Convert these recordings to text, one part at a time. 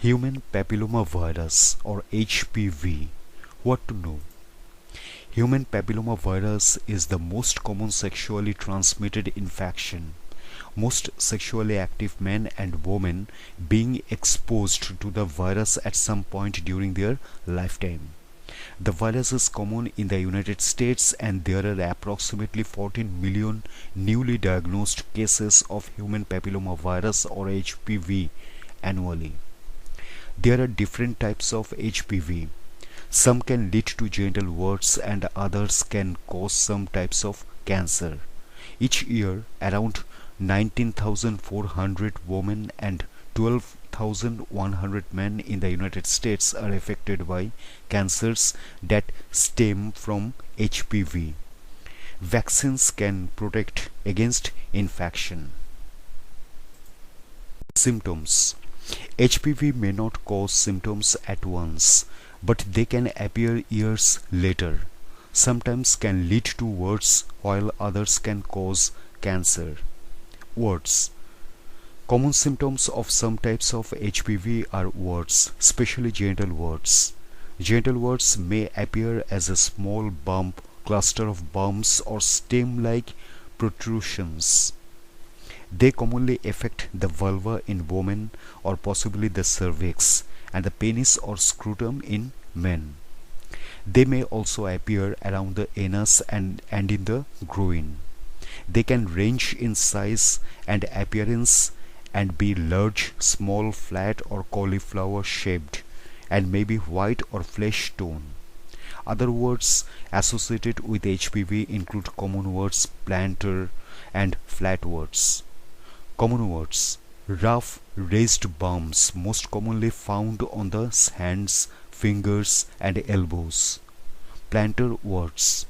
Human papillomavirus or HPV. What to know? Human papillomavirus is the most common sexually transmitted infection. Most sexually active men and women being exposed to the virus at some point during their lifetime. The virus is common in the United States and there are approximately 14 million newly diagnosed cases of human papillomavirus or HPV annually. There are different types of HPV. Some can lead to genital warts and others can cause some types of cancer. Each year, around 19,400 women and 12,100 men in the United States are affected by cancers that stem from HPV. Vaccines can protect against infection. Symptoms. HPV may not cause symptoms at once, but they can appear years later. Sometimes can lead to warts while others can cause cancer. Warts. Common symptoms of some types of HPV are warts, especially genital warts. Genital warts may appear as a small bump, cluster of bumps or stem-like protrusions. They commonly affect the vulva in women or possibly the cervix and the penis or scrotum in men. They may also appear around the anus and in the groin. They can range in size and appearance and be large, small, flat or cauliflower shaped and may be white or flesh tone. Other words associated with HPV include common words plantar and flat words. Common words: rough raised bumps, most commonly found on the hands, fingers and elbows. Plantar warts,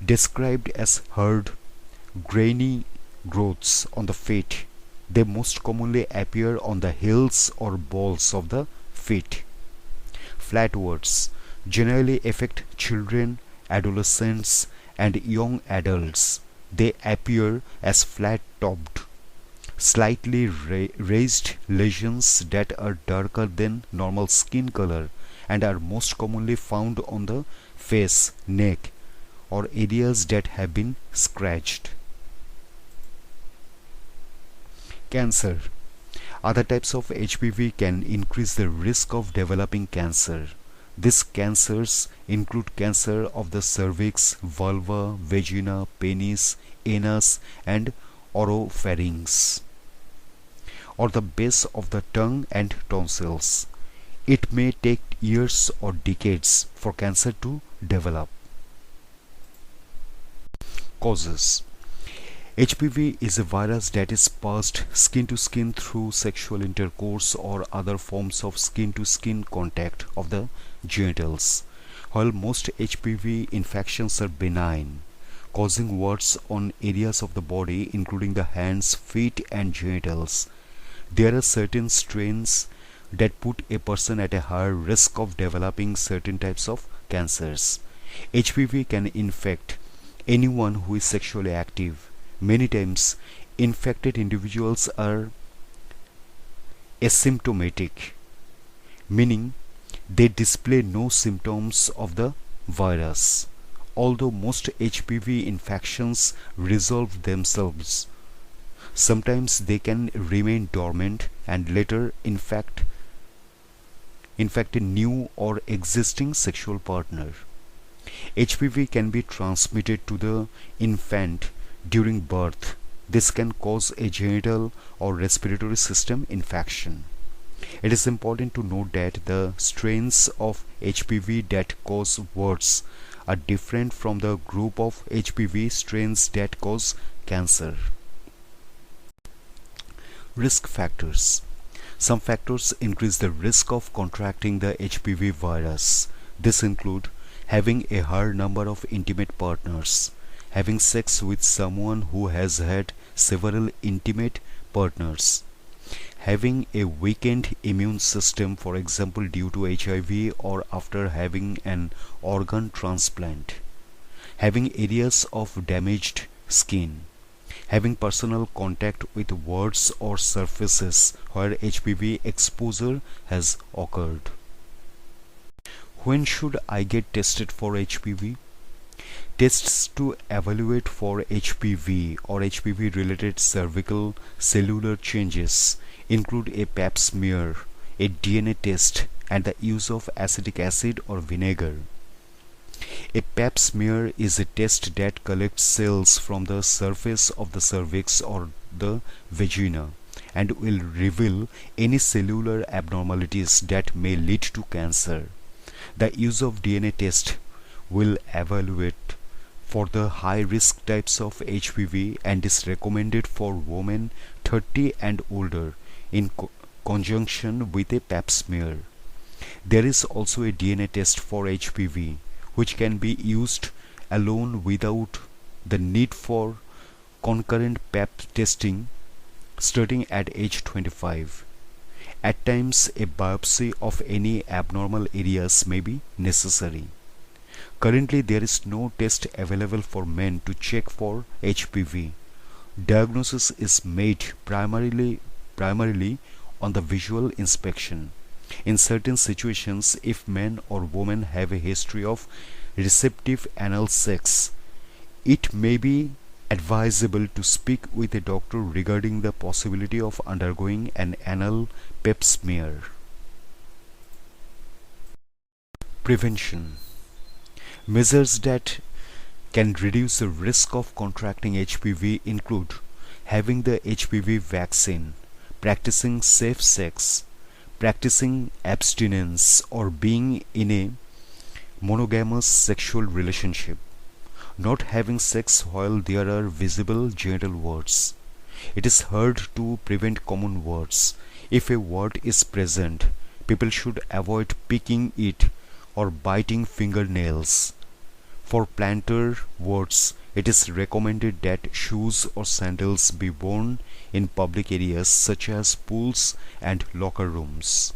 described as hard, grainy growths on the feet. They most commonly appear on the heels or balls of the feet. Flat warts generally affect children, adolescents and young adults. They appear as flat-topped, slightly raised lesions that are darker than normal skin color and are most commonly found on the face, neck, or areas that have been scratched. Cancer. Other types of HPV can increase the risk of developing cancer. These cancers include cancer of the cervix, vulva, vagina, penis, anus and oropharynx, or the base of the tongue and tonsils. It may take years or decades for cancer to develop. Causes. HPV is a virus that is passed skin to skin through sexual intercourse or other forms of skin to skin contact of the genitals. While most HPV infections are benign, causing warts on areas of the body including the hands, feet and genitals, there are certain strains that put a person at a higher risk of developing certain types of cancers. HPV can infect anyone who is sexually active. Many times, infected individuals are asymptomatic, meaning they display no symptoms of the virus. Although most HPV infections resolve themselves, sometimes they can remain dormant and later infect a new or existing sexual partner. HPV can be transmitted to the infant during birth. This can cause a genital or respiratory system infection. It is important to note that the strains of HPV that cause warts are different from the group of HPV strains that cause cancer. Risk factors. Some factors increase the risk of contracting the HPV virus. This include having a higher number of intimate partners, having sex with someone who has had several intimate partners, having a weakened immune system, for example due to HIV or after having an organ transplant, having areas of damaged skin, Having personal contact with words or surfaces where HPV exposure has occurred. When should I get tested for HPV? Tests to evaluate for HPV or HPV related cervical cellular changes include a pap smear, a DNA test, and the use of acetic acid or vinegar. A pap smear is a test that collects cells from the surface of the cervix or the vagina and will reveal any cellular abnormalities that may lead to cancer. The use of DNA test will evaluate for the high-risk types of HPV and is recommended for women 30 and older in conjunction with a pap smear. There is also a DNA test for HPV which can be used alone without the need for concurrent pap testing starting at age 25. At times, a biopsy of any abnormal areas may be necessary. Currently, there is no test available for men to check for HPV. Diagnosis is made primarily on the visual inspection. In certain situations, if men or women have a history of receptive anal sex, it may be advisable to speak with a doctor regarding the possibility of undergoing an anal pap smear. Prevention. Measures that can reduce the risk of contracting HPV include having the HPV vaccine, practicing safe sex, practicing abstinence, or being in a monogamous sexual relationship, not having sex while there are visible genital warts. It is hard to prevent common warts. If a wart is present, people should avoid picking it or biting fingernails. For plantar warts, it is recommended that shoes or sandals be worn in public areas such as pools and locker rooms.